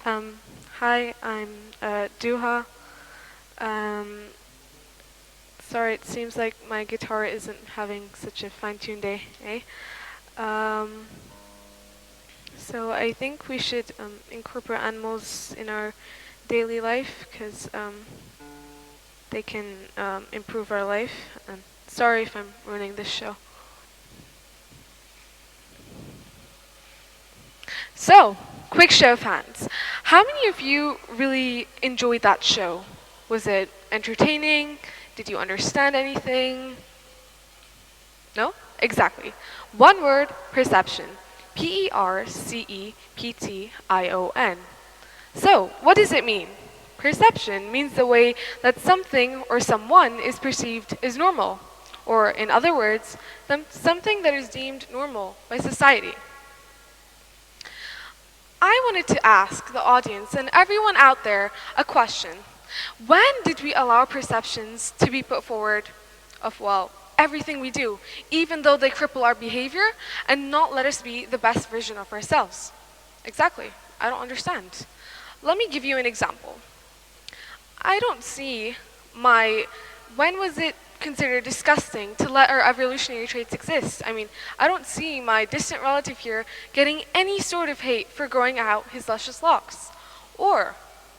Um, Hi, I'm Duha. Um, Sorry, it seems like my guitar isn't having such a fine-tuned day, eh? Um, so I think we should incorporate animals in our daily life because they can improve our life. And sorry if I'm ruining this show. So, quick show of hands. How many of you really enjoyed that show? Was it entertaining? Did you understand anything? No? Exactly. One word, perception. Perception. So, what does it mean? Perception means the way that something or someone is perceived as normal. Or, in other words, something that is deemed normal by society. I wanted to ask the audience and everyone out there a question. When did we allow perceptions to be put forward of, well, everything we do, even though they cripple our behavior and not let us be the best version of ourselves? Exactly. I don't understand. Let me give you an example. I don't see my, when was it considered disgusting to let our evolutionary traits exist? I mean, I don't see my distant relative here getting any sort of hate for growing out his luscious locks. Or,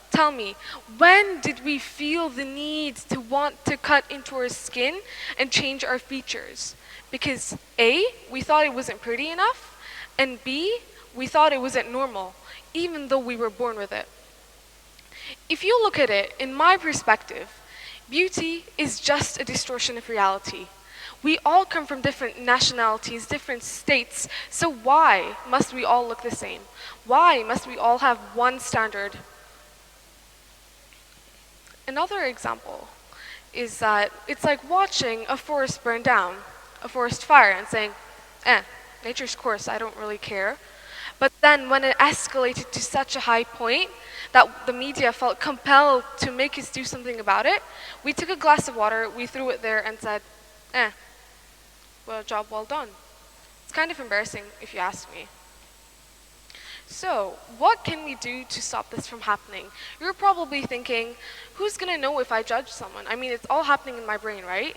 tell me, when did we feel the need to want to cut into our skin and change our features? Because A, we thought it wasn't pretty enough, and B, we thought it wasn't normal, even though we were born with it. If you look at it in my perspective, beauty is just a distortion of reality. We all come from different nationalities, different states, so why must we all look the same? Why must we all have one standard? Another example is that it's like watching a forest burn down, a forest fire, and saying, nature's course, I don't really care. But then when it escalated to such a high point that the media felt compelled to make us do something about it, we took a glass of water, we threw it there and said, well, job well done. It's kind of embarrassing if you ask me. So, what can we do to stop this from happening? You're probably thinking, who's gonna know if I judge someone? I mean, it's all happening in my brain, right?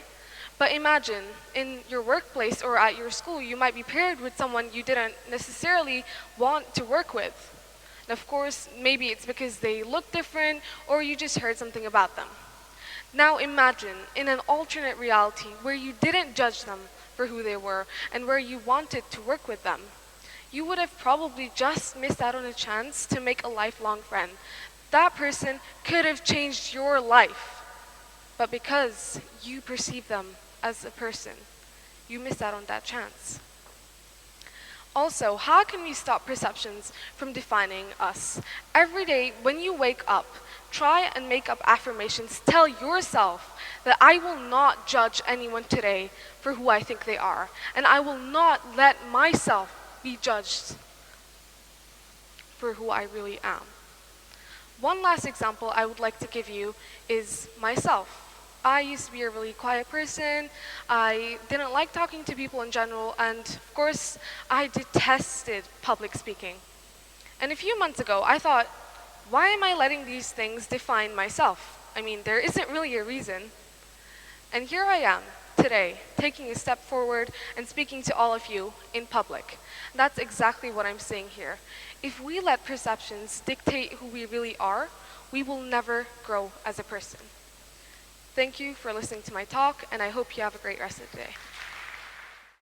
But imagine, in your workplace or at your school, you might be paired with someone you didn't necessarily want to work with. And of course, maybe it's because they look different or you just heard something about them. Now imagine, in an alternate reality where you didn't judge them for who they were and where you wanted to work with them. You would have probably just missed out on a chance to make a lifelong friend. That person could have changed your life. But because you perceive them as a person, you miss out on that chance. Also, how can we stop perceptions from defining us? Every day when you wake up, try and make up affirmations. Tell yourself that I will not judge anyone today for who I think they are, and I will not let myself be judged for who I really am. One last example I would like to give you is myself. I used to be a really quiet person. I didn't like talking to people in general, and of course, I detested public speaking. And a few months ago, I thought, why am I letting these things define myself? I mean, there isn't really a reason. And here I am, today, taking a step forward and speaking to all of you in public. That's exactly what I'm saying here. If we let perceptions dictate who we really are, we will never grow as a person. Thank you for listening to my talk, and I hope you have a great rest of the day.